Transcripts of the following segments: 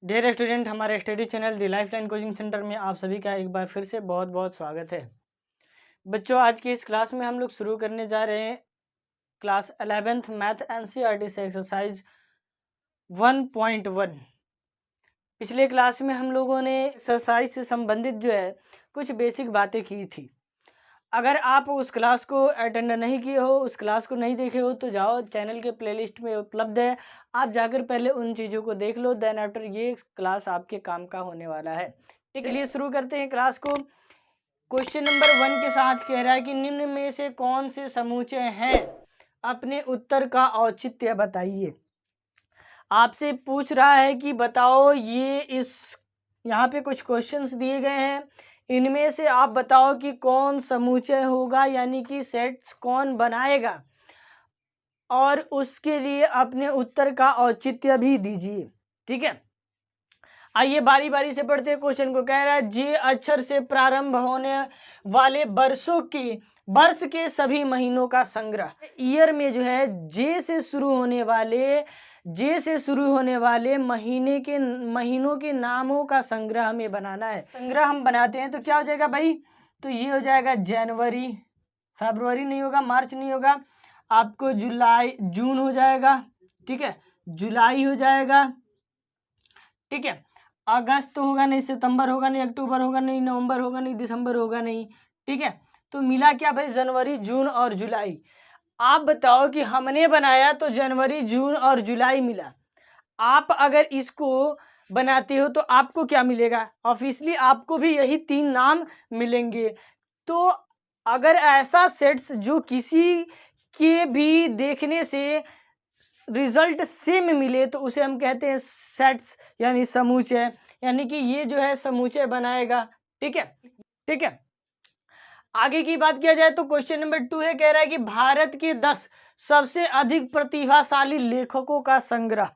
Dear student, हमारे study channel दी lifeline coaching centre में आप सभी का एक बार फिर से बहुत बहुत स्वागत है। बच्चों, आज की इस क्लास में हम लोग शुरू करने जा रहे हैं क्लास 11th मैथ एनसीईआरटी से एक्सरसाइज 1.1। पिछले क्लास में हम लोगों ने एक्सरसाइज से संबंधित जो है कुछ बेसिक बातें की थी। अगर आप उस क्लास को अटेंड नहीं किए हो, उस क्लास को नहीं देखे हो, तो जाओ, चैनल के प्लेलिस्ट में उपलब्ध है, आप जाकर पहले उन चीज़ों को देख लो। देन आफ्टर ये क्लास आपके काम का होने वाला है। ठीक, चलिए शुरू करते हैं क्लास को। क्वेश्चन नंबर 1 के साथ कह रहा है कि निम्न में से कौन से समूचे हैं, अपने उत्तर का औचित्य बताइए। आपसे पूछ रहा है कि बताओ, यहाँ पे कुछ क्वेश्चंस दिए गए हैं, इनमें से आप बताओ कि कौन समुच्चय होगा, यानी कि सेट्स कौन बनाएगा, और उसके लिए अपने उत्तर का औचित्य भी दीजिए। ठीक है, आइए बारी बारी से पढ़ते हैं क्वेश्चन को। कह रहा है जे अक्षर से प्रारंभ होने वाले वर्ष के सभी महीनों का संग्रह। ईयर में जो है जे से शुरू होने वाले महीनों के नामों का संग्रह हमें बनाना है। संग्रह हम बनाते हैं तो क्या हो जाएगा भाई, तो ये हो जाएगा जनवरी, फरवरी नहीं होगा, मार्च नहीं होगा, आपको जून हो जाएगा। ठीक है, जुलाई हो जाएगा। ठीक है, अगस्त होगा नहीं, सितंबर होगा नहीं, अक्टूबर होगा नहीं, नवंबर होगा नहीं, दिसंबर होगा नहीं। ठीक है, तो मिला क्या भाई, जनवरी, जून और जुलाई। आप बताओ कि हमने बनाया तो जनवरी, जून और जुलाई मिला। आप अगर इसको बनाते हो तो आपको क्या मिलेगा, ऑब्वियसली आपको भी यही 3 नाम मिलेंगे। तो अगर ऐसा सेट्स जो किसी के भी देखने से रिजल्ट सेम मिले तो उसे हम कहते हैं सेट्स, यानी समूचे, यानी कि ये जो है समूचे बनाएगा। ठीक है, ठीक है, आगे की बात किया जाए तो क्वेश्चन नंबर 2 है, कह रहा है कि भारत के 10 सबसे अधिक प्रतिभाशाली लेखकों का संग्रह,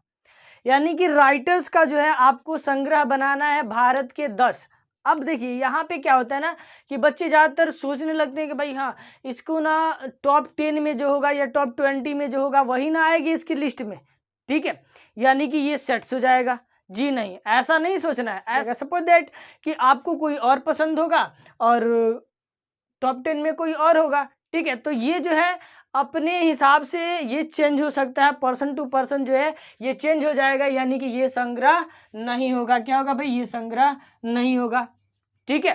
यानी कि राइटर्स का जो है आपको संग्रह बनाना है, भारत के 10। अब देखिए यहाँ पे क्या होता है ना कि बच्चे ज़्यादातर सोचने लगते हैं कि भाई हाँ, इसको ना टॉप 10 में जो होगा या टॉप 20 में जो होगा वही ना आएगी इसकी लिस्ट में। ठीक है, यानी कि ये सेट्स हो जाएगा। जी नहीं, ऐसा नहीं सोचना है। ऐसा सपोज दैट कि आपको कोई और पसंद होगा और टॉप 10 में कोई और होगा। ठीक है, तो ये जो है अपने हिसाब से ये चेंज हो सकता है, पर्सन टू पर्सन जो है ये चेंज हो जाएगा, यानी कि ये संग्रह नहीं होगा। क्या होगा भाई, ये संग्रह नहीं होगा। ठीक है,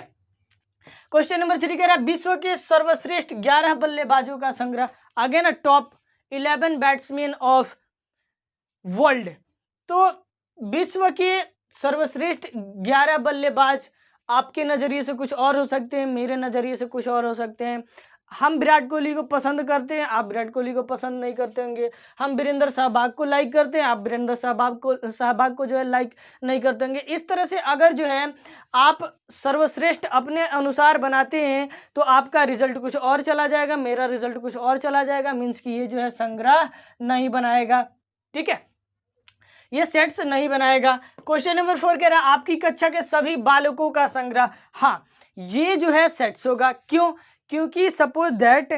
क्वेश्चन नंबर 3 कह रहा है विश्व के सर्वश्रेष्ठ 11 बल्लेबाजों का संग्रह। आगे ना टॉप 11 बैट्समैन ऑफ वर्ल्ड। तो विश्व के सर्वश्रेष्ठ 11 बल्लेबाज आपके नज़रिए से कुछ और हो सकते हैं, मेरे नज़रिए से कुछ और हो सकते हैं। हम विराट कोहली को पसंद करते हैं, आप विराट कोहली को पसंद नहीं करते होंगे। हम वीरेंद्र सहवाग को लाइक करते हैं, आप वीरेंद्र सहवाग को जो है लाइक नहीं करते होंगे। इस तरह से अगर जो है आप सर्वश्रेष्ठ अपने अनुसार बनाते हैं तो आपका रिजल्ट कुछ और चला जाएगा, मेरा रिजल्ट कुछ और चला जाएगा, मीन्स कि ये जो है संग्रह नहीं बनाएगा। ठीक है, ये सेट्स नहीं बनाएगा। क्वेश्चन नंबर 4 कह रहा है आपकी कक्षा के सभी बालकों का संग्रह। हाँ, ये जो है सेट्स होगा। क्यों, क्योंकि सपोज दैट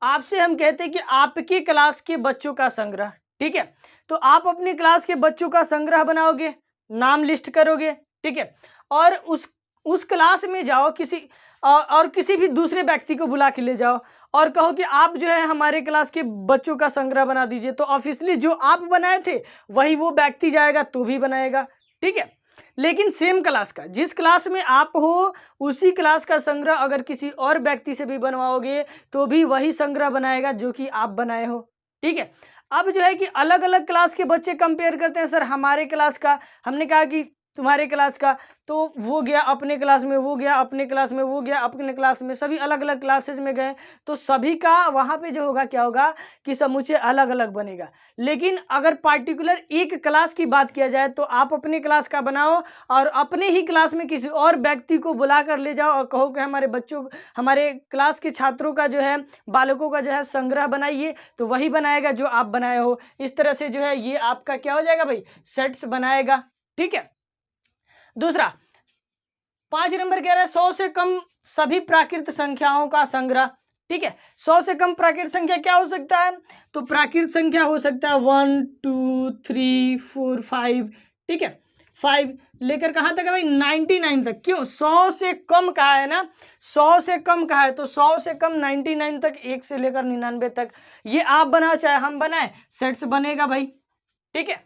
आपसे हम कहते हैं कि आपकी क्लास के बच्चों का संग्रह। ठीक है, तो आप अपनी क्लास के बच्चों का संग्रह बनाओगे, नाम लिस्ट करोगे। ठीक है, और उस क्लास में जाओ, और किसी भी दूसरे व्यक्ति को बुला के ले जाओ और कहो कि आप जो है हमारे क्लास के बच्चों का संग्रह बना दीजिए, तो ऑब्वियसली जो आप बनाए थे वही वो व्यक्ति जाएगा तो भी बनाएगा। ठीक है, लेकिन सेम क्लास का, जिस क्लास में आप हो उसी क्लास का संग्रह अगर किसी और व्यक्ति से भी बनवाओगे तो भी वही संग्रह बनाएगा जो कि आप बनाए हो। ठीक है, अब जो है कि अलग अलग क्लास के बच्चे कंपेयर करते हैं, सर हमारे क्लास का, हमने कहा कि तुम्हारे क्लास का, तो वो गया अपने क्लास में, वो गया अपने क्लास में, वो गया अपने क्लास में, सभी अलग अलग क्लासेस में गए, तो सभी का वहाँ पे जो होगा क्या होगा कि समूचे अलग अलग बनेगा। लेकिन अगर पार्टिकुलर एक क्लास की बात किया जाए तो आप अपने क्लास का बनाओ और अपने ही क्लास में किसी और व्यक्ति को बुला कर ले जाओ और कहो कि हमारे क्लास के छात्रों का जो है, बालकों का जो है संग्रह बनाइए, तो वही बनाएगा जो आप बनाए हो। इस तरह से जो है ये आपका क्या हो जाएगा भाई, सेट्स बनाएगा। ठीक है, दूसरा 5 नंबर कह रहा है 100 से कम सभी प्राकृत संख्याओं का संग्रह। ठीक है, 100 से कम प्राकृत संख्या क्या हो सकता है, तो प्राकृत संख्या हो सकता है 1 2 3 4 5। ठीक है, 5 लेकर कहाँ तक है भाई 99 तक। क्यों 100 से कम कहा है ना, 100 से कम कहा है, तो 100 से कम 99 तक, 1 से लेकर 99 तक। ये आप बनाओ चाहे हम बनाए, सेट्स बनेगा भाई। ठीक है,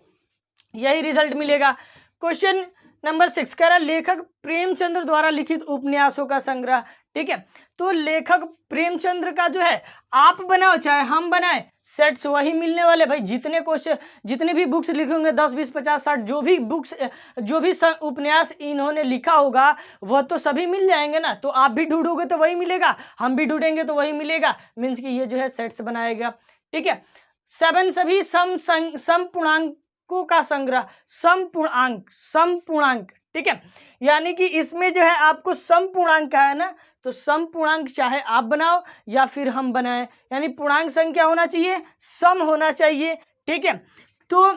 यही रिजल्ट मिलेगा। क्वेश्चन नंबर 6 कह रहा लेखक प्रेमचंद्र द्वारा लिखित उपन्यासों का संग्रह। ठीक है, तो लेखक प्रेमचंद्र का जो है आप बनाओ चाहे हम बनाए, सेट्स वही मिलने वाले भाई। जितने क्वेश्चन, जितने भी बुक्स लिखे होंगे 10 20 50 60, जो भी बुक्स, जो भी उपन्यास इन्होंने लिखा होगा वह तो सभी मिल जाएंगे ना। तो आप भी ढूंढोगे तो वही मिलेगा, हम भी ढूंढेंगे तो वही मिलेगा, मीन्स कि ये जो है सेट्स बनाएगा। ठीक है, 7 सभी समपूर्णांकों का संग्रह, समपूर्णांक। ठीक है, यानी कि इसमें जो है आपको समपूर्णांक का है ना, तो समपूर्णांक चाहे आप बनाओ या फिर हम बनाएं, यानी पूर्णांक संख्या होना चाहिए, सम होना चाहिए। ठीक है, तो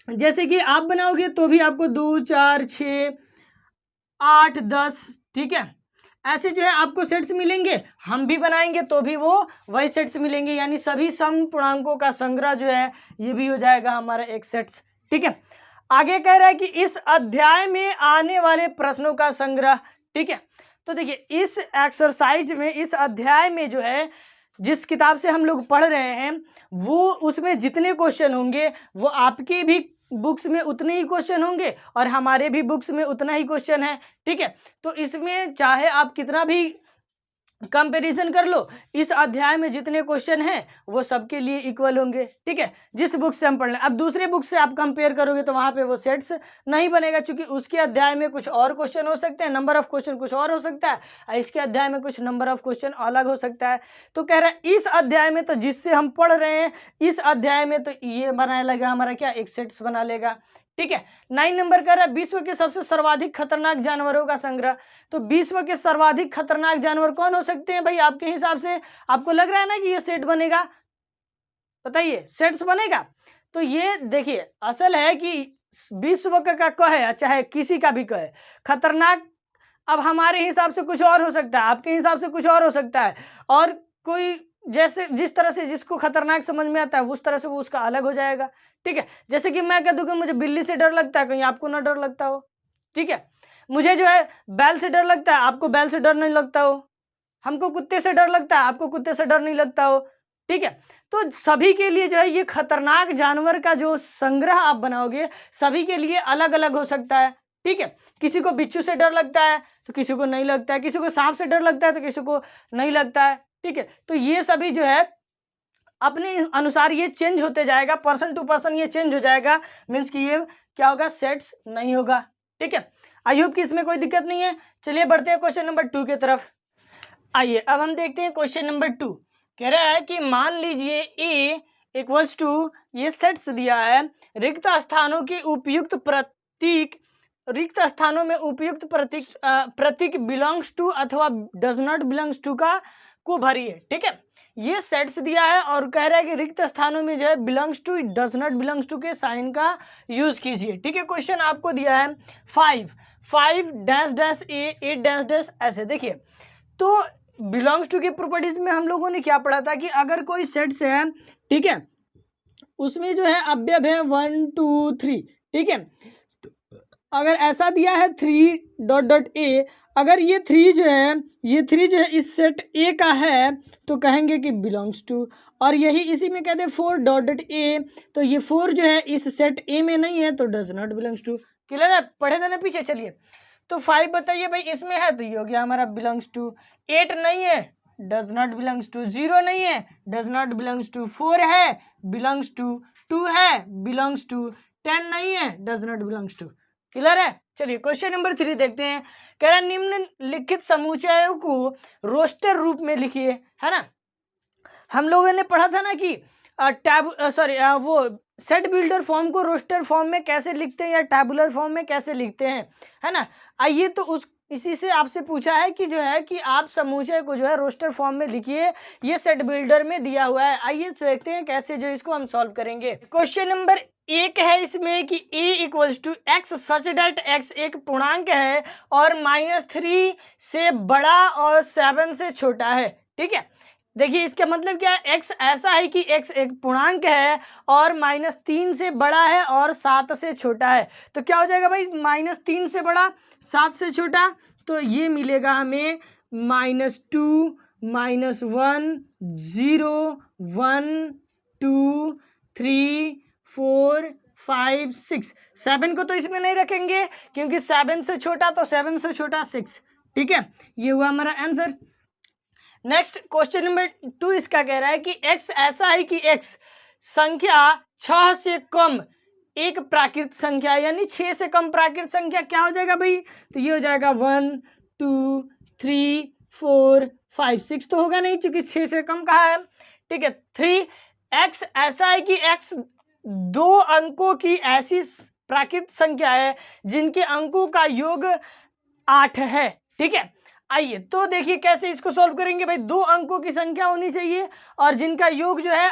जैसे कि आप बनाओगे तो भी आपको 2 4 6 8 10, ठीक है, ऐसे जो है आपको सेट्स मिलेंगे। हम भी बनाएंगे तो भी वो वही सेट्स मिलेंगे, यानी सभी समपूर्णांकों का संग्रह जो है ये भी हो जाएगा हमारा एक सेट्स। ठीक है, आगे कह रहा है कि इस अध्याय में आने वाले प्रश्नों का संग्रह। ठीक है, तो देखिए इस एक्सरसाइज में, इस अध्याय में जो है जिस किताब से हम लोग पढ़ रहे हैं वो, उसमें जितने क्वेश्चन होंगे वो आपके भी बुक्स में उतने ही क्वेश्चन होंगे और हमारे भी बुक्स में उतना ही क्वेश्चन है। ठीक है, तो इसमें चाहे आप कितना भी कंपैरिजन कर लो, इस अध्याय में जितने क्वेश्चन हैं वो सबके लिए इक्वल होंगे। ठीक है, जिस बुक से हम पढ़ रहे हैं। अब दूसरे बुक से आप कंपेयर करोगे तो वहाँ पे वो सेट्स नहीं बनेगा, क्योंकि उसके अध्याय में कुछ और क्वेश्चन हो सकते हैं, नंबर ऑफ क्वेश्चन कुछ और हो सकता है, और इसके अध्याय में कुछ नंबर ऑफ क्वेश्चन अलग हो सकता है। तो कह रहा है इस अध्याय में, तो जिससे हम पढ़ रहे हैं इस अध्याय में, तो ये बनाने लगा हमारा क्या, एक सेट्स बना लेगा। ठीक है, 9 नंबर कह रहा है विश्व के सबसे सर्वाधिक खतरनाक जानवरों का संग्रह। तो विश्व के सर्वाधिक खतरनाक जानवर कौन हो सकते हैं भाई आपके हिसाब से? आपको लग रहा है ना कि ये सेट बनेगा? बताइए, सेट्स बनेगा? तो ये देखिए, असल है कि विश्व का कहे चाहे किसी का भी कहे खतरनाक, अब हमारे हिसाब से कुछ और हो सकता है, आपके हिसाब से कुछ और हो सकता है, और कोई जैसे जिस तरह से जिसको खतरनाक समझ में आता है उस तरह से वो उसका अलग हो जाएगा। ठीक है, जैसे कि मैं कह दूं कि मुझे बिल्ली से डर लगता है, कहीं आपको ना डर लगता हो। ठीक है, मुझे जो है बैल से डर लगता है, आपको बैल से डर नहीं लगता हो। हमको कुत्ते से डर लगता है, आपको कुत्ते से डर नहीं लगता हो। ठीक है, तो सभी के लिए जो है ये खतरनाक जानवर का जो संग्रह आप बनाओगे सभी के लिए अलग अलग हो सकता है। ठीक है, किसी को बिच्छू से डर लगता है तो किसी को नहीं लगता है, किसी को सांप से डर लगता है तो किसी को नहीं लगता है। ठीक है, तो ये सभी जो है अपने अनुसार ये चेंज होते जाएगा, पर्सन टू पर्सन ये चेंज हो जाएगा, मीन्स कि ये क्या होगा, सेट्स नहीं होगा। ठीक है, आई होप कि इसमें कोई दिक्कत नहीं है। चलिए बढ़ते हैं क्वेश्चन नंबर 2 की तरफ। आइए अब हम देखते हैं क्वेश्चन नंबर 2। कह रहा है कि मान लीजिए A इक्वल्स टू, ये सेट्स दिया है, रिक्त स्थानों के उपयुक्त प्रतीक, रिक्त स्थानों में उपयुक्त प्रतीक बिलोंग्स टू अथवा डज नॉट बिलोंग्स टू का को भरिए। ठीक है, ये सेट्स दिया है और कह रहा है कि रिक्त स्थानों में जो है belongs to, does not belongs to के साइन का यूज कीजिए। ठीक है, क्वेश्चन आपको दिया है 5 dash dash A dash dash, ऐसे देखिए। तो बिलोंग्स टू के प्रॉपर्टीज में हम लोगों ने क्या पढ़ा था कि अगर कोई सेट्स है, ठीक है, उसमें जो है अवयव है 1 2 3। ठीक है, अगर ऐसा दिया है 3 डॉट डॉट A, अगर ये 3 जो है, ये 3 जो है इस सेट A का है तो कहेंगे कि बिलोंग्स टू, और यही इसी में कहते हैं 4 डॉट डॉट A, तो ये 4 जो है इस सेट A में नहीं है तो does not belongs to. Clear है? पढ़े थे ना पीछे। चलिए, तो 5 बताइए भाई इसमें है तो ये हो गया हमारा बिलोंग्स टू। 8 नहीं है, डज नॉट बिलोंग्स टू। 0 नहीं है, डज नॉट बिलोंग्स टू। 4 है, बिलोंग्स टू। 2 है, बिलोंग्स टू। 10 नहीं है, does not belongs to. Clear है? चलिए क्वेश्चन नंबर 3 देखते हैं। कह रहा है निम्नलिखित समुच्चयों को रोस्टर रूप में लिखिए, है ना। हम लोगों ने पढ़ा था ना कि वो सेट बिल्डर फॉर्म को रोस्टर फॉर्म में कैसे लिखते हैं या टैबुलर फॉर्म में कैसे लिखते हैं, है ना। आइए तो उस इसी से आपसे पूछा है कि जो है कि आप समुच्चय को जो है रोस्टर फॉर्म में लिखिए, ये सेट बिल्डर में दिया हुआ है। आइए देखते हैं कैसे जो इसको हम सॉल्व करेंगे। क्वेश्चन नंबर 1 है इसमें कि A equals to x such that x एक पूर्णांक है और -3 से बड़ा और 7 से छोटा है। ठीक है, देखिए इसका मतलब क्या है, x ऐसा है कि x एक पूर्णांक है और -3 से बड़ा है और 7 से छोटा है। तो क्या हो जाएगा भाई, -3 से बड़ा 7 से छोटा, तो ये मिलेगा हमें -2 -1 0 1 2 3 4 5 6। 7 को तो इसमें नहीं रखेंगे क्योंकि 7 से छोटा, तो 7 से छोटा 6। ठीक है, ये हुआ हमारा आंसर। नेक्स्ट क्वेश्चन नंबर 2 इसका कह रहा है कि x ऐसा है कि x संख्या 6 से कम एक प्राकृत संख्या, यानी 6 से कम प्राकृत संख्या क्या हो जाएगा भाई, तो ये हो जाएगा 1 2 3 4 5 6 तो होगा नहीं क्योंकि 6 से कम कहा है। ठीक है, 3x ऐसा है कि x 2 अंकों की ऐसी प्राकृत संख्या है जिनके अंकों का योग 8 है। ठीक है, आइए तो देखिए कैसे इसको सॉल्व करेंगे भाई। 2 अंकों की संख्या होनी चाहिए और जिनका योग जो है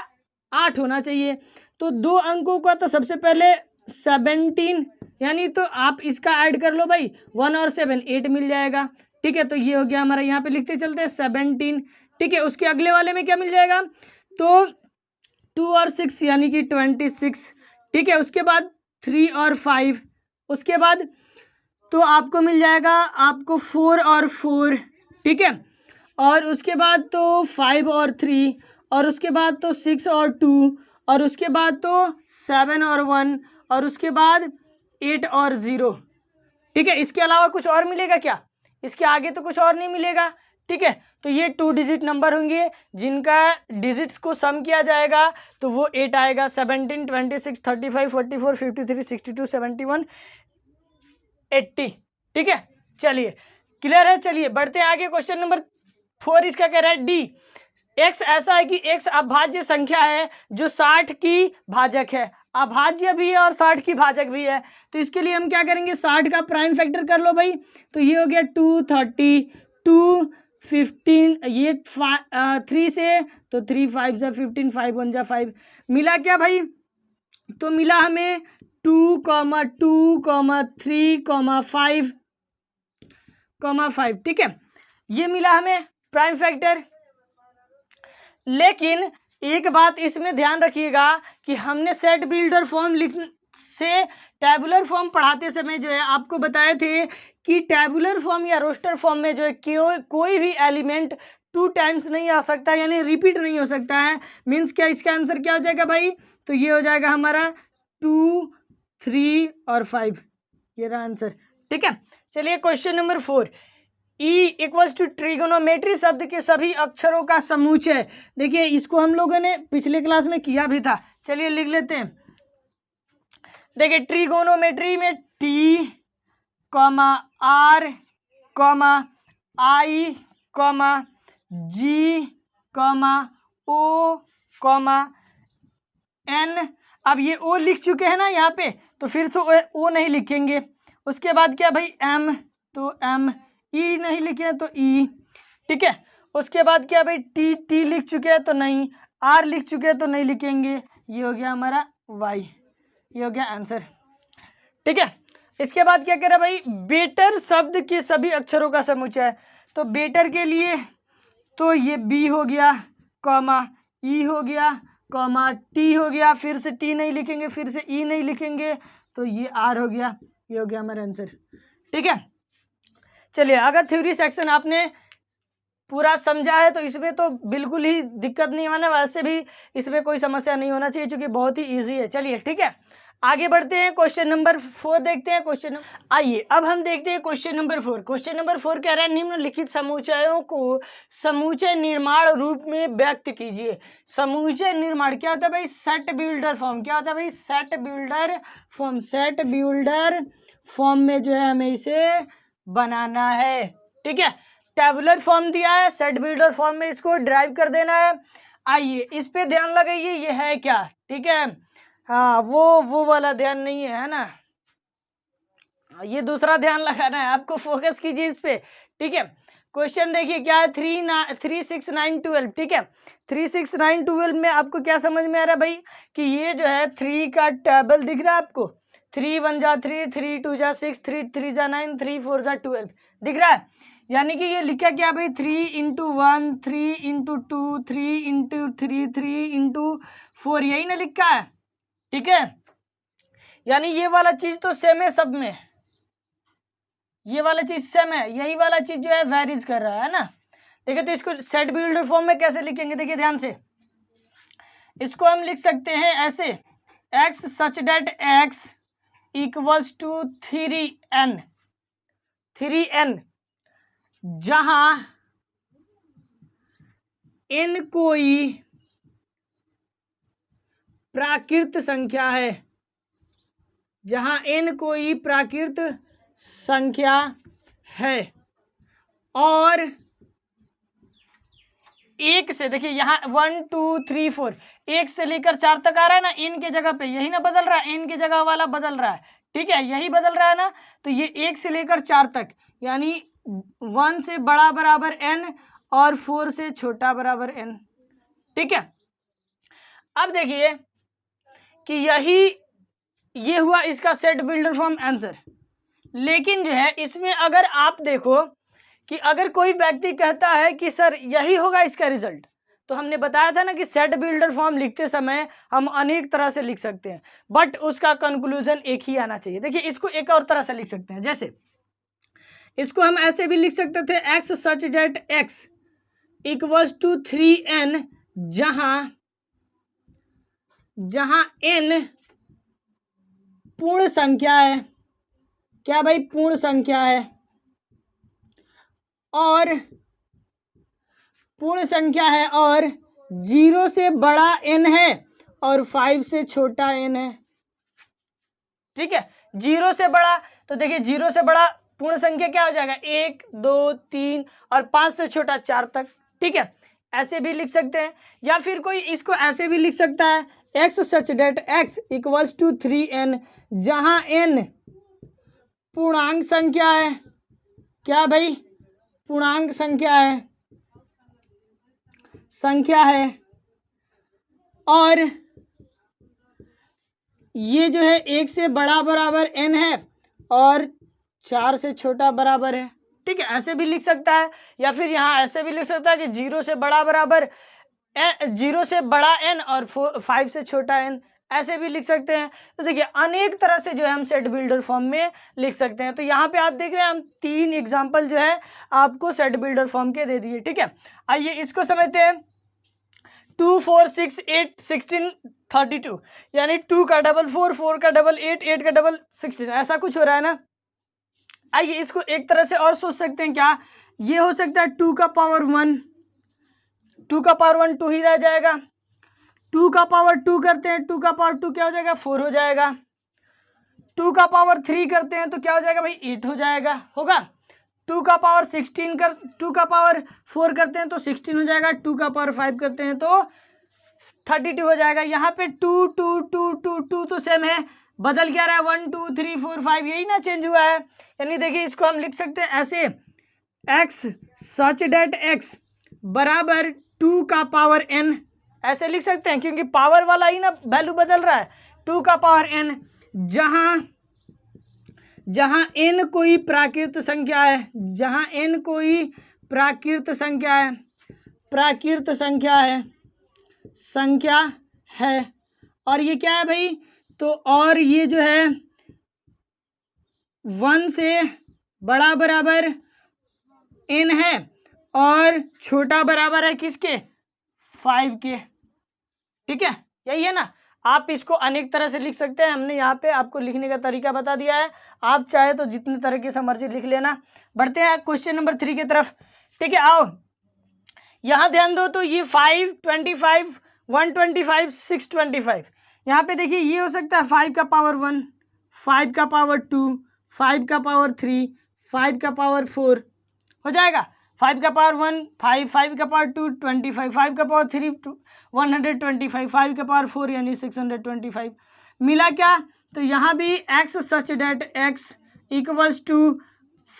8 होना चाहिए। तो 2 अंकों का तो सबसे पहले 17, यानी तो आप इसका ऐड कर लो भाई, 1 और 7 8 मिल जाएगा। ठीक है, तो ये हो गया हमारा, यहाँ पे लिखते चलते हैं 17। ठीक है, उसके अगले वाले में क्या मिल जाएगा, तो 2 और 6 यानी कि 26। ठीक है, उसके बाद 3 और 5, उसके बाद तो आपको मिल जाएगा आपको 4 और 4। ठीक है, और उसके बाद तो 5 और 3, और उसके बाद तो 6 और 2, और उसके बाद तो 7 और 1, और उसके बाद 8 और 0। ठीक है, इसके अलावा कुछ और मिलेगा क्या, इसके आगे तो कुछ और नहीं मिलेगा। ठीक है, तो ये 2 डिजिट नंबर होंगे जिनका डिजिट्स को सम किया जाएगा तो वो 8 आएगा। 17 26 35 44 53 62 71 80। ठीक है, चलिए क्लियर है। चलिए बढ़ते हैं आगे, क्वेश्चन नंबर 4 इसका कह रहा है डी, x ऐसा है कि x अभाज्य संख्या है जो 60 की भाजक है, अभाज्य भी है और 60 की भाजक भी है। तो इसके लिए हम क्या करेंगे, 60 का प्राइम फैक्टर कर लो भाई, तो ये हो गया 230 2 15, ये 3 से तो 3 5 जा 15 5 1 जा 5, मिला क्या भाई, तो मिला हमें 2 2 3 5। ठीक है, ये मिला हमें प्राइम फैक्टर। लेकिन एक बात इसमें ध्यान रखिएगा कि हमने सेट बिल्डर फॉर्म से टैबुलर फॉर्म पढ़ाते समय जो है आपको बताए थे कि टैबुलर फॉर्म या रोस्टर फॉर्म में जो है कोई भी एलिमेंट 2 टाइम्स नहीं आ सकता, यानी रिपीट नहीं हो सकता है। मीन्स क्या, इसका आंसर क्या हो जाएगा भाई, तो ये हो जाएगा हमारा 2 3 और 5, ये रहा आंसर। ठीक है, चलिए question number 4, E equals to trigonometry शब्द के सभी अक्षरों का समूचय। देखिए इसको हम लोगों ने पिछले क्लास में किया भी था, चलिए लिख लेते हैं। देखिए ट्रिगोनोमेट्री में टी कॉमा आर कॉमा आई कॉमा जी कॉमा ओ कॉमा एन। अब ये ओ लिख चुके हैं ना यहाँ पे, तो फिर तो ओ नहीं लिखेंगे। उसके बाद क्या भाई एम, तो एम, ई नहीं लिखे हैं तो ई। ठीक है, उसके बाद क्या भाई टी, टी लिख चुके हैं तो नहीं, आर लिख चुके हैं तो नहीं लिखेंगे, ये हो गया हमारा वाई, ये हो गया आंसर। ठीक है, इसके बाद क्या कह रहा है भाई, बेटर शब्द के सभी अक्षरों का समुच्चय। तो बेटर के लिए तो ये बी हो गया कॉमा ई हो गया कॉमा टी हो गया, फिर से टी नहीं लिखेंगे, फिर से ई नहीं लिखेंगे, तो ये आर हो गया, ये हो गया हमारा आंसर। ठीक है, चलिए अगर थ्योरी सेक्शन आपने पूरा समझा है तो इसमें तो बिल्कुल ही दिक्कत नहीं होना, वैसे भी इसमें कोई समस्या नहीं होना चाहिए क्योंकि बहुत ही इजी है। चलिए ठीक है, आगे बढ़ते हैं, क्वेश्चन नंबर 4 देखते हैं। क्वेश्चन आइए अब हम देखते हैं क्वेश्चन नंबर 4। क्वेश्चन नंबर 4 कह रहा है निम्नलिखित समुच्चयों को समुच्चय निर्माण रूप में व्यक्त कीजिए। समुच्चय निर्माण क्या होता है भाई, सेट बिल्डर फॉर्म। क्या होता है भाई, set builder form. Set builder form में जो है हमें इसे बनाना है। ठीक है, टेबुलर फॉर्म दिया है, सेट बिल्डर फॉर्म में इसको ड्राइव कर देना है। आइए इस पे ध्यान लगाइए, ये है क्या, ठीक है, हाँ वो वाला ध्यान नहीं है ना, ये दूसरा ध्यान लगाना है आपको, फोकस कीजिए इस पे। ठीक है, क्वेश्चन देखिए क्या है, 3 6 9 12। ठीक है, 3 6 9 12 में आपको क्या समझ में आ रहा है भाई कि ये जो है 3 का टेबल दिख रहा है आपको, 3 1 जा 3 3 2 जा 6 3 3 जा 9 3 4 जा 12 दिख रहा है। यानी कि ये लिखा क्या भाई 3 इंटू 1, 3 इंटू 2, 3 इंटू 3, 3 इंटू 4, यही ना लिखा है। ठीक है, यानी ये वाला चीज तो सेम है सब में, ये वाला चीज सेम है, यही वाला चीज जो है वेरीज कर रहा है ना। देखिए तो इसको सेट बिल्डर फॉर्म में कैसे लिखेंगे, देखिए ध्यान से, इसको हम लिख सकते हैं ऐसे, x such that x equals to 3n, 3n, जहां n कोई प्राकृत संख्या है, जहां n कोई प्राकृत संख्या है, और एक से, देखिए यहाँ 1 2 3 4, एक से लेकर 4 तक आ रहा है ना, n के जगह पे यही ना बदल रहा है, n के जगह वाला बदल रहा है। ठीक है, यही बदल रहा है ना, तो ये 1 से लेकर 4 तक, यानी 1 से बड़ा बराबर n और 4 से छोटा बराबर n। ठीक है, अब देखिए कि ये हुआ इसका सेट बिल्डर फॉर्म आंसर। लेकिन जो है इसमें अगर आप देखो कि अगर कोई व्यक्ति कहता है कि सर यही होगा इसका रिजल्ट, तो हमने बताया था ना कि सेट बिल्डर फॉर्म लिखते समय हम अनेक तरह से लिख सकते हैं, बट उसका कंक्लूजन एक ही आना चाहिए। देखिए इसको एक और तरह से लिख सकते हैं, जैसे इसको हम ऐसे भी लिख सकते थे, x such that x equals to 3n, जहां n पूर्ण संख्या है, क्या भाई पूर्ण संख्या है, और पूर्ण संख्या है और 0 से बड़ा n है और 5 से छोटा n है। ठीक है, 0 से बड़ा, तो देखिए 0 से बड़ा पूर्ण संख्या क्या हो जाएगा 1 2 3, और 5 से छोटा 4 तक। ठीक है, ऐसे भी लिख सकते हैं, या फिर कोई इसको ऐसे भी लिख सकता है, x such that x equals to 3n, जहां n पूर्णांक संख्या है, क्या भाई पूर्णांक संख्या है, और ये जो है 1 से बड़ा बराबर n है और 4 से छोटा बराबर है। ठीक है, ऐसे भी लिख सकता है, या फिर यहाँ ऐसे भी लिख सकता है कि 0 से बड़ा बराबर 0 से बड़ा n और 5 से छोटा n, ऐसे भी लिख सकते हैं। तो देखिए अनेक तरह से जो है हम सेट बिल्डर फॉर्म में लिख सकते हैं। तो यहाँ पे आप देख रहे हैं हम 3 एग्जाम्पल जो है आपको सेट बिल्डर फॉर्म के दे दिए। ठीक है, आइए इसको समझते हैं। 2 4 6 8 16 32, यानी 2 का डबल 4, 4 का डबल 8, 8 का डबल 16, ऐसा कुछ हो रहा है ना। आइए इसको एक तरह से और सोच सकते हैं, क्या ये हो सकता है 2 का पावर 1, 2 का पावर 1 2 ही रह जाएगा, 2 का पावर 2 करते हैं, 2 का पावर 2 क्या हो जाएगा 4 हो जाएगा, 2 का पावर 3 करते हैं तो क्या हो जाएगा भाई 8 हो जाएगा, होगा। 2 का पावर 2 का पावर 4 करते हैं तो 16 हो जाएगा, 2 का पावर 5 करते हैं तो 32 हो जाएगा। यहाँ पे 2 2 2 2 2 तो सेम है, बदल क्या रहा है 1 2 3 4 5, यही ना चेंज हुआ है। यानी देखिए इसको हम लिख सकते हैं ऐसे, x सच डेट x बराबर 2 का पावर n, ऐसे लिख सकते हैं, क्योंकि पावर वाला ही ना वैल्यू बदल रहा है, 2 का पावर n, जहां n कोई प्राकृत संख्या है, जहां n कोई प्राकृत संख्या है, और ये क्या है भाई, तो और ये जो है 1 से बड़ा बराबर n है और छोटा बराबर है किसके 5 के। ठीक है, यही है ना। आप इसको अनेक तरह से लिख सकते हैं, हमने यहाँ पे आपको लिखने का तरीका बता दिया है, आप चाहे तो जितने तरह से मर्जी लिख लेना। बढ़ते हैं क्वेश्चन नंबर 3 की तरफ। ठीक है, आओ यहाँ ध्यान दो, तो ये 5 25 125 625, यहाँ पे देखिए ये हो सकता है 5 का पावर 1, 5 का पावर 2, 5 का पावर 3, 5 का पावर 4 हो जाएगा, 5 का पावर 1 5, 5 का पावर 2 25, 5 का पावर 3 125, 5 का पावर 4 यानी 625, मिला क्या, तो यहाँ भी x such that x equals to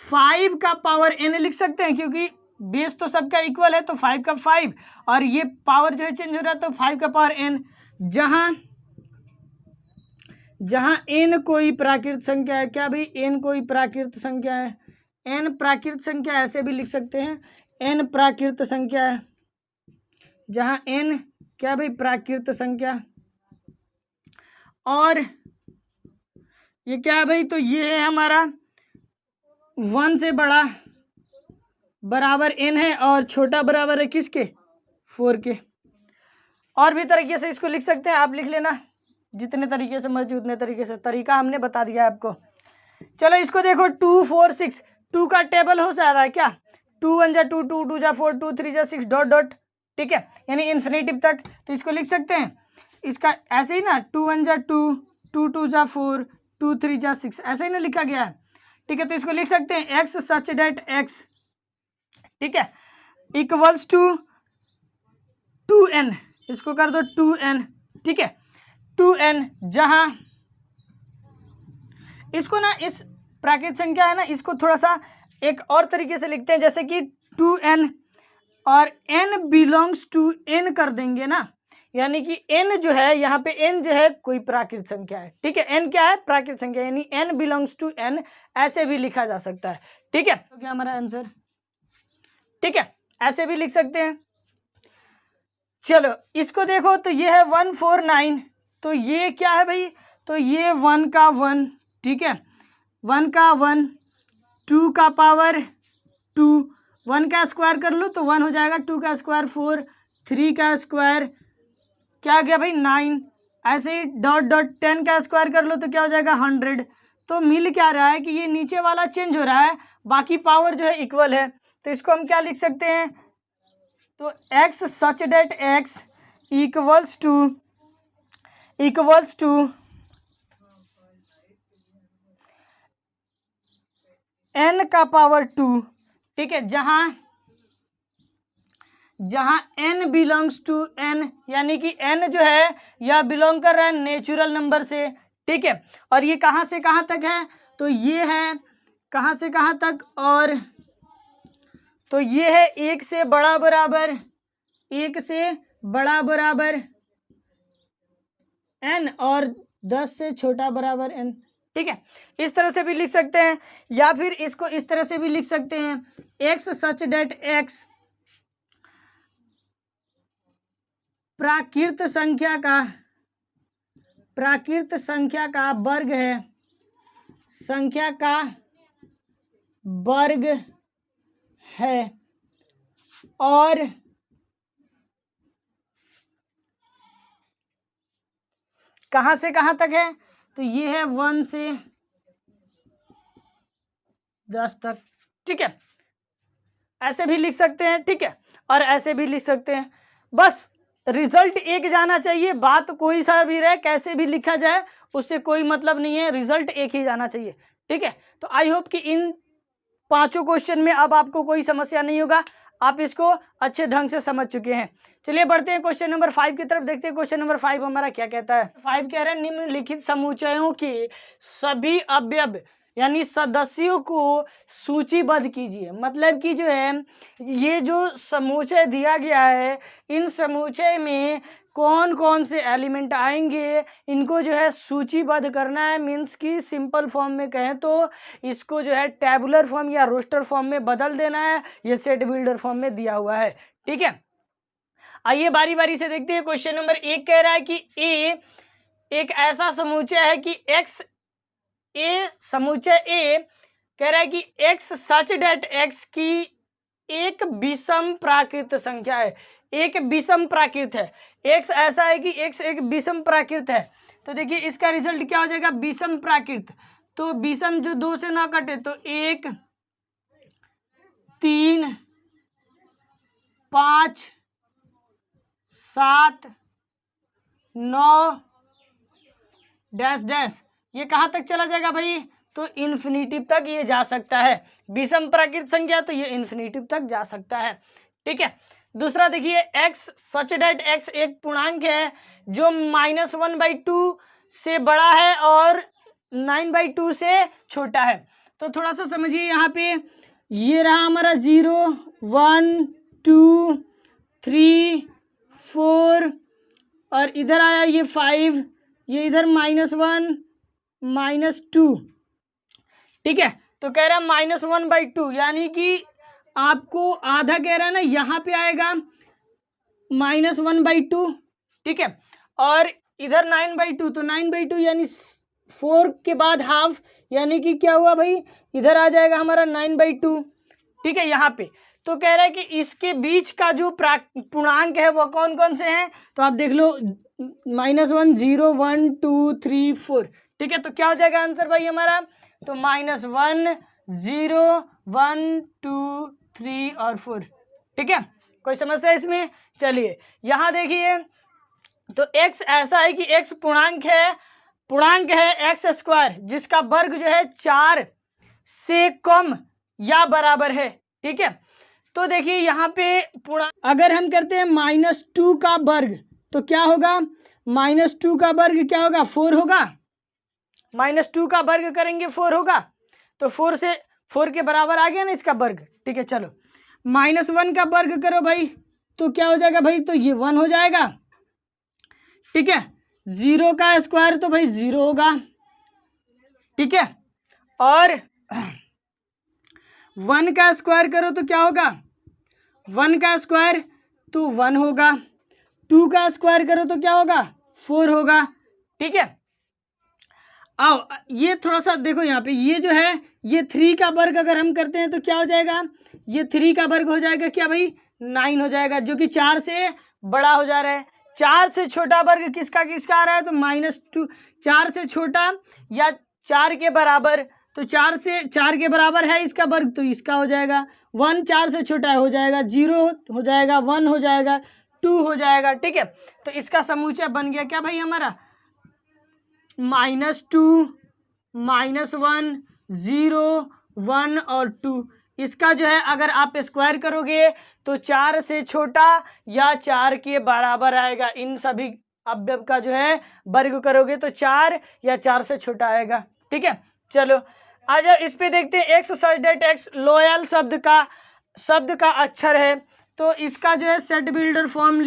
5 का पावर n लिख सकते हैं, क्योंकि बेस तो सबका इक्वल है, तो 5 का 5 और ये पावर जो है चेंज हो रहा है, तो 5 का पावर n, जहां n कोई प्राकृत संख्या है, क्या भाई n कोई प्राकृत संख्या है, n प्राकृत संख्या ऐसे भी लिख सकते हैं, n प्राकृत संख्या है, जहाँ n क्या भाई प्राकृत संख्या, और ये क्या है भाई, तो ये है हमारा 1 से बड़ा बराबर n है और छोटा बराबर है किसके, 4 के। और भी तरीके से इसको लिख सकते हैं, आप लिख लेना जितने तरीके से मर्जी उतने तरीके से, तरीका हमने बता दिया है आपको। चलो इसको देखो 2 4 6, 2 का टेबल हो जा रहा है क्या, 2 1 जा 2, 2 2 जा 4, 2 3 जा 6 डॉट डॉट, ठीक है, यानी इन्फिनेटिव तक। तो इसको लिख सकते हैं इसका ऐसे ही ना, 2 1 जा 2, 2 2 जा 4, 2 3 जा 6, ऐसे ही ना लिखा गया है, ठीक है। तो इसको लिख सकते हैं x सच डेट x, ठीक है, इक्वल्स टू 2n, इसको कर दो 2n, ठीक है, 2n, जहां इसको ना इस प्राकृत संख्या है ना, इसको थोड़ा सा एक और तरीके से लिखते हैं, जैसे कि 2n और n बिलोंग्स टू n कर देंगे ना, यानी कि n जो है यहाँ पे n जो है कोई प्राकृत संख्या है, ठीक है, n क्या है प्राकृत संख्या, यानी n बिलोंग्स टू n ऐसे भी लिखा जा सकता है, ठीक है। तो क्या हमारा आंसर, ठीक है, ऐसे भी लिख सकते हैं। चलो इसको देखो, तो ये है 149, तो ये क्या है भाई, तो ये 1 का 1, ठीक है, 1 का 1, 2 का पावर 2, 1 का स्क्वायर कर लो तो 1 हो जाएगा, 2 का स्क्वायर 4, 3 का स्क्वायर क्या गया भाई 9, ऐसे ही डॉट डॉट 10 का स्क्वायर कर लो तो क्या हो जाएगा 100। तो मिल क्या रहा है कि ये नीचे वाला चेंज हो रहा है, बाकी पावर जो है इक्वल है, तो इसको हम क्या लिख सकते हैं, तो x such that x equals to n का पावर 2, ठीक है, जहां n बिलोंग्स टू n, यानी कि n जो है यह बिलोंग कर रहा है नेचुरल नंबर से, ठीक है, और ये कहां से कहां तक है, तो ये है कहां से कहां तक, और तो ये है 1 से बड़ा बराबर, 1 से बड़ा बराबर n और 10 से छोटा बराबर n, ठीक है, इस तरह से भी लिख सकते हैं, या फिर इसको इस तरह से भी लिख सकते हैं x सच डेट x प्राकृत संख्या का वर्ग है, संख्या का वर्ग है, और कहां से कहां तक है, तो ये है 1 से 10 तक, ठीक है, ऐसे भी लिख सकते हैं, ठीक है, और ऐसे भी लिख सकते हैं। बस रिजल्ट एक जाना चाहिए, बात कोई सा भी रहे, कैसे भी लिखा जाए उससे कोई मतलब नहीं है, रिजल्ट एक ही जाना चाहिए, ठीक है। तो आई होप कि इन 5 क्वेश्चन में अब आपको कोई समस्या नहीं होगा, आप इसको अच्छे ढंग से समझ चुके हैं। चलिए बढ़ते हैं क्वेश्चन नंबर 5 की तरफ, देखते हैं क्वेश्चन नंबर 5 हमारा क्या कहता है। 5 कह रहे हैं निम्नलिखित समुच्चयों के सभी अवयव यानी सदस्यों को सूचीबद्ध कीजिए। मतलब कि जो है ये जो समुच्चय दिया गया है, इन समुच्चय में कौन कौन से एलिमेंट आएंगे, इनको जो है सूचीबद्ध करना है। मीन्स कि सिंपल फॉर्म में कहें तो इसको जो है टैबुलर फॉर्म या रोस्टर फॉर्म में बदल देना है, ये सेट बिल्डर फॉर्म में दिया हुआ है, ठीक है। आइए बारी बारी से देखते हैं। क्वेश्चन नंबर 1 कह रहा है कि ए एक ऐसा समुच्चय है कि एक्स, ए समुच्चय ए कह रहा है कि एक्स सच डेट एक्स की एक विषम प्राकृत संख्या है, एक विषम प्राकृत है। एक्स ऐसा है कि एक्स एक विषम प्राकृत है, तो देखिए इसका रिजल्ट क्या हो जाएगा, विषम प्राकृत। तो विषम जो 2 से ना कटे तो 1 3 5 7 9 डैश डैश, ये कहाँ तक चला जाएगा भाई, तो इन्फिनिटिव तक ये जा सकता है। विषम प्राकृत संख्या तो ये इन्फिनिटिव तक जा सकता है, ठीक है। दूसरा देखिए x सच डेट x एक पूर्णांक है जो -1/2 से बड़ा है और 9/2 से छोटा है। तो थोड़ा सा समझिए, यहाँ पे ये रहा हमारा 0 1 2 3 4 और इधर आया ये 5, ये इधर -1 -2, ठीक है। तो कह रहा है -1/2, यानी कि आपको आधा कह रहा है ना, यहाँ पे आएगा -1/2, ठीक है। और इधर 9/2, तो 9/2 यानी 4 के बाद हाफ, यानी कि क्या हुआ भाई, इधर आ जाएगा हमारा 9/2, ठीक है, यहाँ पे। तो कह रहा है कि इसके बीच का जो पूर्णांक है वो कौन कौन से हैं, तो आप देख लो, -1, 0, 1, 2, 3, 4, ठीक है। तो क्या हो जाएगा आंसर भाई हमारा, तो -1, 0, 1, 2, 3 और 4, ठीक है। कोई समस्या इसमें? चलिए यहाँ देखिए, तो x ऐसा है कि x पूर्णांक है x² जिसका वर्ग जो है 4 से कम या बराबर है, ठीक है। तो देखिए यहाँ पे अगर हम करते हैं -2 का वर्ग तो क्या होगा, -2 का वर्ग क्या होगा, 4 होगा। -2 का वर्ग करेंगे 4 होगा, तो 4 के बराबर आ गया ना इसका वर्ग, ठीक है। चलो -1 का वर्ग करो भाई, तो क्या हो जाएगा भाई, तो ये 1 हो जाएगा, ठीक है। 0 का स्क्वायर तो भाई 0 होगा, ठीक है। और 1 का स्क्वायर करो तो क्या होगा, 1 का स्क्वायर तो 1 होगा। 2 का स्क्वायर करो तो क्या होगा, 4 होगा, ठीक है। आओ ये थोड़ा सा देखो, यहाँ पे ये जो है ये 3 का वर्ग अगर हम करते हैं तो क्या हो जाएगा, ये 3 का वर्ग हो जाएगा क्या भाई, 9 हो जाएगा, जो कि 4 से बड़ा हो जा रहा है। 4 से छोटा वर्ग किसका किसका आ रहा है, तो -2, 4 से छोटा या 4 के बराबर, तो 4 के बराबर है इसका वर्ग, तो इसका हो जाएगा। 1 4 से छोटा हो जाएगा, 0 हो जाएगा, 1 हो जाएगा, 2 हो जाएगा, ठीक है। तो इसका समूचा बन गया क्या भाई हमारा, -2, -1, 0, 1 और 2। इसका जो है अगर आप स्क्वायर करोगे तो 4 से छोटा या 4 के बराबर आएगा। इन सभी अवयव का जो है वर्ग करोगे तो 4 या 4 से छोटा आएगा, ठीक है। चलो आजा इस पे देखते हैं, x such that x loyal शब्द का अक्षर है, तो इसका जो है set builder form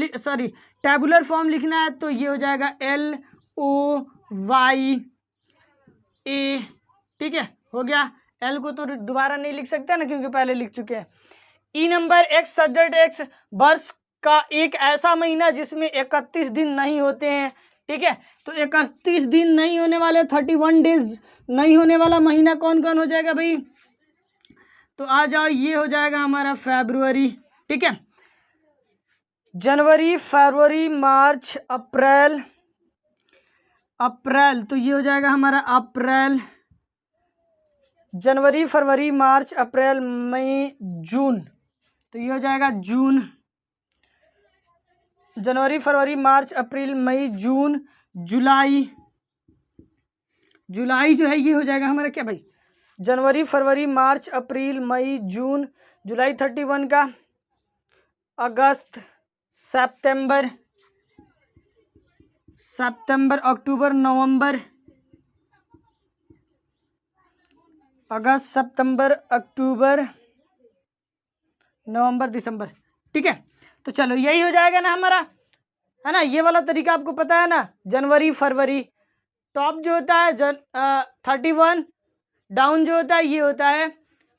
tabular form लिखना है, तो ये हो जाएगा LOYA, ठीक है, हो गया। L को तो दोबारा नहीं लिख सकते ना क्योंकि पहले लिख चुके हैं। E number X such that X वर्ष का एक ऐसा महीना जिसमें 31 दिन नहीं होते हैं, ठीक है। तो 31 दिन नहीं होने वाले, 31 डेज नहीं होने वाला महीना कौन कौन हो जाएगा भाई, तो आ जाओ, ये हो जाएगा हमारा फरवरी, ठीक है। जनवरी, फरवरी, मार्च, अप्रैल, तो ये हो जाएगा हमारा अप्रैल, जनवरी, फरवरी, मार्च, अप्रैल, मई, जून, तो ये हो जाएगा जून। जनवरी, फरवरी, मार्च, अप्रैल, मई, जून, जुलाई जो है ये हो जाएगा हमारा क्या भाई, जनवरी, फरवरी, मार्च, अप्रैल, मई, जून, जुलाई 31 का, अगस्त, सितंबर, अक्टूबर, नवंबर, अगस्त, सितंबर, अक्टूबर, नवंबर, दिसंबर, ठीक है। तो चलो यही हो जाएगा ना हमारा, है ना। ये वाला तरीका आपको पता है ना, जनवरी, फरवरी, टॉप जो होता है 31, डाउन जो होता है ये होता है,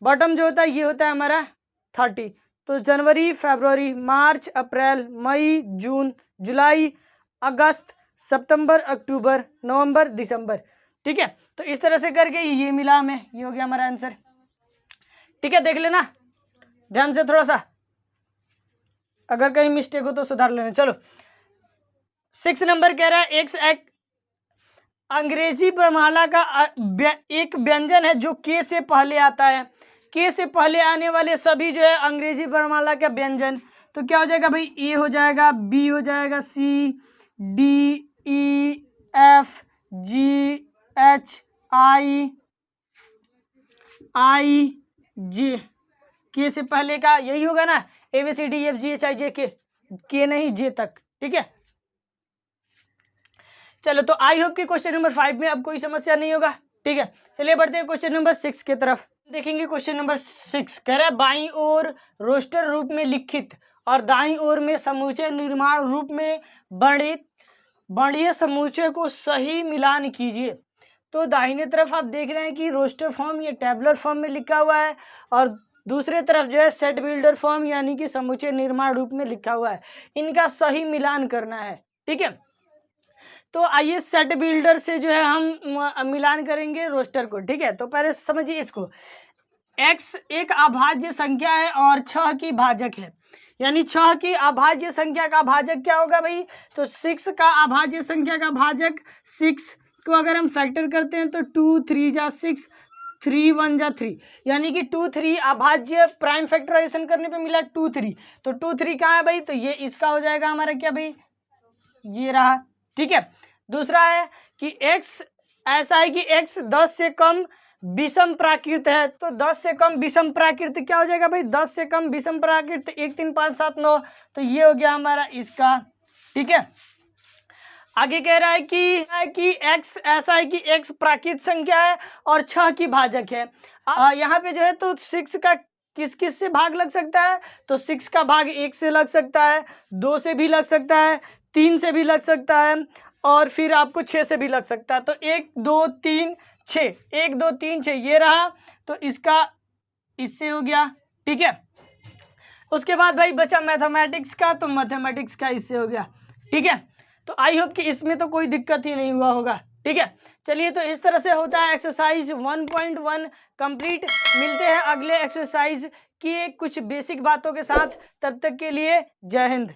बॉटम जो होता है ये होता है हमारा 30। तो जनवरी, फरवरी, मार्च, अप्रैल, मई, जून, जुलाई, अगस्त, सितंबर, अक्टूबर, नवंबर, दिसंबर, ठीक है। तो इस तरह से करके ये मिला हमें, ये हो गया हमारा आंसर, ठीक है। देख लेना ध्यान से थोड़ा सा, अगर कहीं मिस्टेक हो तो सुधार लेना। चलो 6 नंबर कह रहा है एक अंग्रेजी वर्णमाला का एक व्यंजन है जो के से पहले आता है। के से पहले आने वाले सभी जो है अंग्रेजी वर्णमाला का व्यंजन, तो क्या हो जाएगा भाई, ए हो जाएगा, बी हो जाएगा, C, D, E, F, G, H, I, J, K से पहले का यही होगा ना, A B C D F G H I J, K नहीं जे तक, ठीक है। चलो तो आई होप कि क्वेश्चन नंबर 5 में अब कोई समस्या नहीं होगा, ठीक है। चलिए बढ़ते हैं क्वेश्चन नंबर 6 की तरफ। देखेंगे क्वेश्चन नंबर 6 कह रहा है बाईं ओर रोस्टर रूप में लिखित और दाईं ओर में समूचे निर्माण रूप में वर्णित समूचे को सही मिलान कीजिए। तो दाहिने तरफ आप देख रहे हैं कि रोस्टर फॉर्म या टेबुलर फॉर्म में लिखा हुआ है, और दूसरे तरफ जो है सेट बिल्डर फॉर्म यानी कि समुच्चय निर्माण रूप में लिखा हुआ है। इनका सही मिलान करना है, ठीक है। तो आइए सेट बिल्डर से जो है हम मिलान करेंगे रोस्टर को, ठीक है। तो पहले समझिए इसको, x एक अभाज्य संख्या है और 6 की भाजक है, यानी 6 की अभाज्य संख्या का भाजक क्या होगा भाई, तो 6 का अभाज्य संख्या का भाजक 6 को अगर हम फैक्टर करते हैं तो 2 3 जा 6, 3 1 जा 3, यानी कि 2 3 अभाज्य प्राइम फैक्टराइजेशन करने पे मिला 2 3, तो 2 3 कहाँ है भाई, तो ये इसका हो जाएगा हमारा क्या भाई, ये रहा, ठीक है। दूसरा है कि x ऐसा है कि x 10 से कम विषम प्राकृत है, तो 10 से कम विषम प्राकृत क्या हो जाएगा भाई, 10 से कम विषम प्राकृत 1 3 5 7 9, तो ये हो गया हमारा इसका, ठीक है। आगे कह रहा है कि x ऐसा है कि x प्राकृत संख्या है और 6 की भाजक है। यहाँ पे जो है तो 6 का किस किस से भाग लग सकता है, तो 6 का भाग 1 से लग सकता है, 2 से भी लग सकता है, 3 से भी लग सकता है, और फिर आपको 6 से भी लग सकता है। तो 1 2 3 6, 1 2 3 6 ये रहा, तो इसका इससे हो गया, ठीक है। उसके बाद भाई बचा मैथमेटिक्स का, तो मैथमेटिक्स का इससे हो गया, ठीक है। तो आई होप कि इसमें तो कोई दिक्कत ही नहीं हुआ होगा, ठीक है। चलिए, तो इस तरह से होता है एक्सरसाइज 1.1 कंप्लीट। मिलते हैं अगले एक्सरसाइज की कुछ बेसिक बातों के साथ, तब तक के लिए जय हिंद।